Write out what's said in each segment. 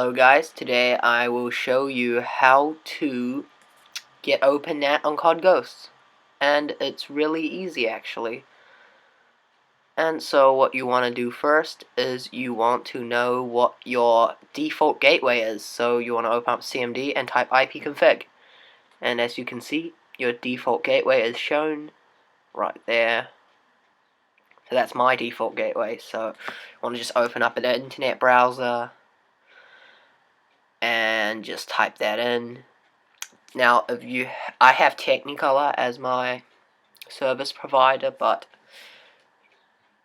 Hello guys, today I will show you how to get Open NAT on COD Ghosts. And it's really easy actually. And so what you want to do first is you want to know what your default gateway is. So you want to open up CMD and type ipconfig. And as you can see, your default gateway is shown right there. So that's my default gateway. So you want to just open up an internet browser and just type that in. Now, I have Technicolor as my service provider, but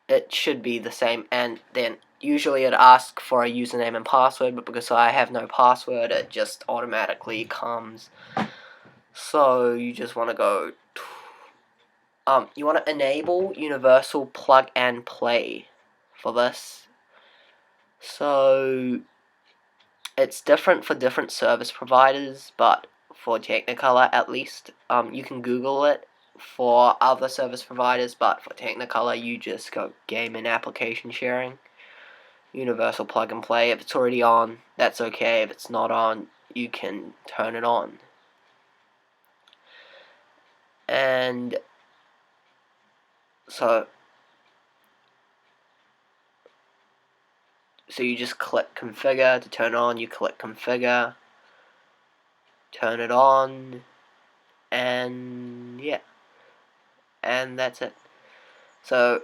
it should be the same. And then usually it asks for a username and password, but because I have no password, it just automatically comes. So you just want to go. You want to enable universal plug and play for this. So it's different for different service providers, but for Technicolor at least, you can Google it for other service providers, but for Technicolor you just go game and application sharing, universal plug and play. If it's already on, that's okay. If it's not on, you can turn it on. And so you just click configure to turn on, you click configure, turn it on, and yeah, and that's it. So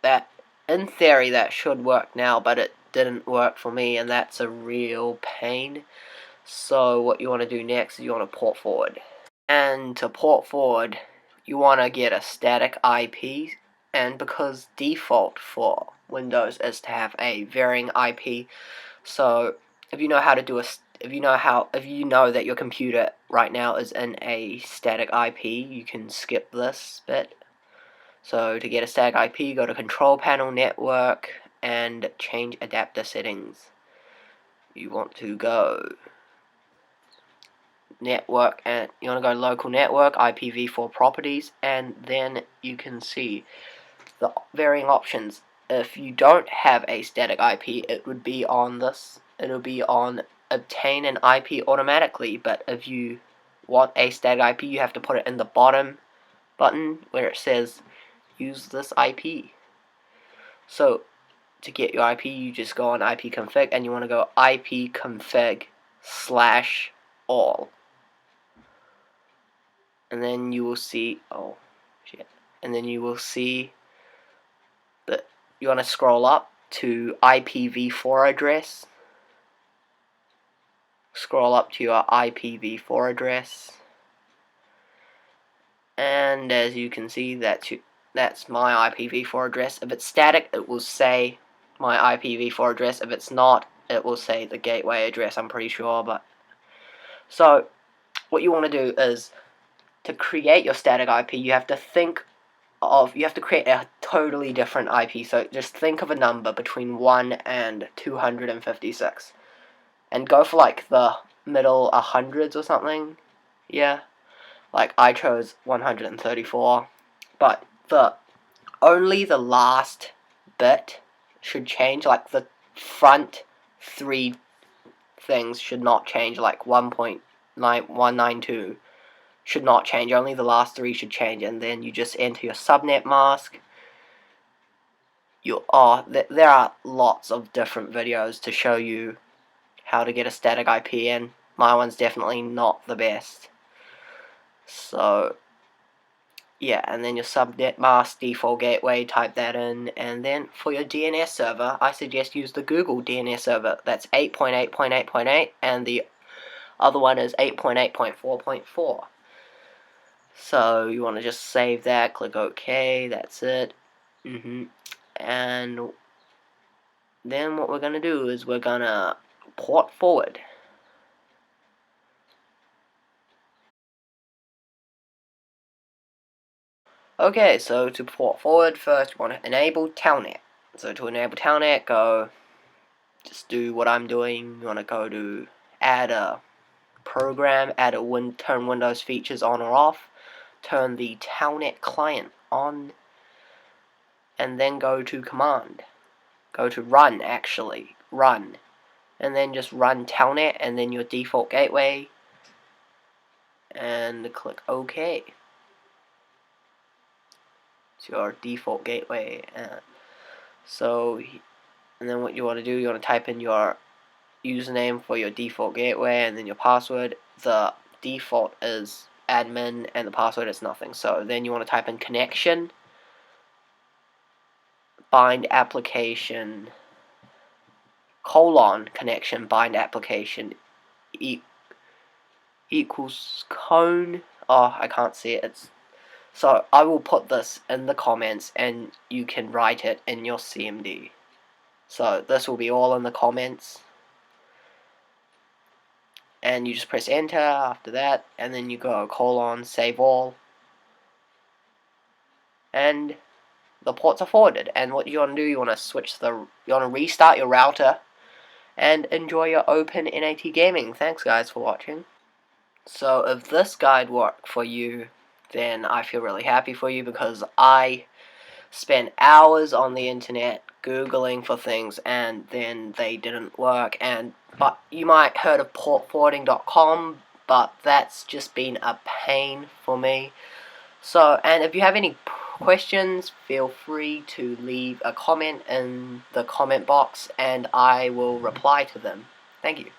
that, in theory, that should work now, but it didn't work for me, and that's a real pain. So what you want to do next is you want to port forward. And to port forward, you want to get a static IP, and because default for Windows is to have a varying IP, so if you know how to do if you know that your computer right now is in a static IP, you can skip this bit. So to get a static IP, go to Control Panel, Network, and change adapter settings. You want to go network, and you want to go local network, IPv4 properties, and then you can see the varying options. If you don't have a static IP, it would be on this. It'll be on obtain an IP automatically, but if you want a static IP, you have to put it in the bottom button where it says use this IP. So to get your IP, you just go on ipconfig and you want to go ipconfig/all, and then you will see and then you will see that you want to scroll up to IPv4 address. Scroll up to your IPv4 address, and as you can see, that's my IPv4 address. If it's static, it will say my IPv4 address. If it's not, it will say the gateway address, I'm pretty sure. But so what you want to do is, to create your static IP, you have to create a totally different IP. So just think of a number between 1 and 256, and go for like the middle 100s or something. Yeah, like I chose 134, but only the last bit should change. Like the front 3 things should not change, like 1.192 should not change. Only the last 3 should change, and then you just enter your subnet mask. There are lots of different videos to show you how to get a static IP, and my one's definitely not the best. So yeah, and then your subnet mask default gateway, type that in, and then for your DNS server, I suggest use the Google DNS server. That's 8.8.8.8, and the other one is 8.8.4.4. So you want to just save that, click OK, that's it. And then what we're going to do is we're going to port forward. Okay, so to port forward, first you want to enable Telnet. So to enable Telnet, just do what I'm doing. You want to go to add a program, turn Windows features on or off, turn the Telnet client on, and then go to command. Go to run, run. and then just run Telnet and then your default gateway, and click OK. It's your default gateway. And then what you want to do, you want to type in your username for your default gateway and then your password. The default is admin and the password is nothing. So then you want to type in connection, bind application, connection, bind application equals cone. Oh, I can't see it. So I will put this in the comments and you can write it in your CMD. So this will be all in the comments. And you just press enter after that, and then you go save all, and the ports are forwarded. And what you want to do, you want to restart your router and enjoy your Open NAT Gaming. Thanks guys for watching. So if this guide worked for you, then I feel really happy for you, because I spent hours on the internet googling for things and then they didn't work. But you might heard of portforwarding.com, but that's just been a pain for me. So, and if you have any questions, feel free to leave a comment in the comment box and I will reply to them. Thank you.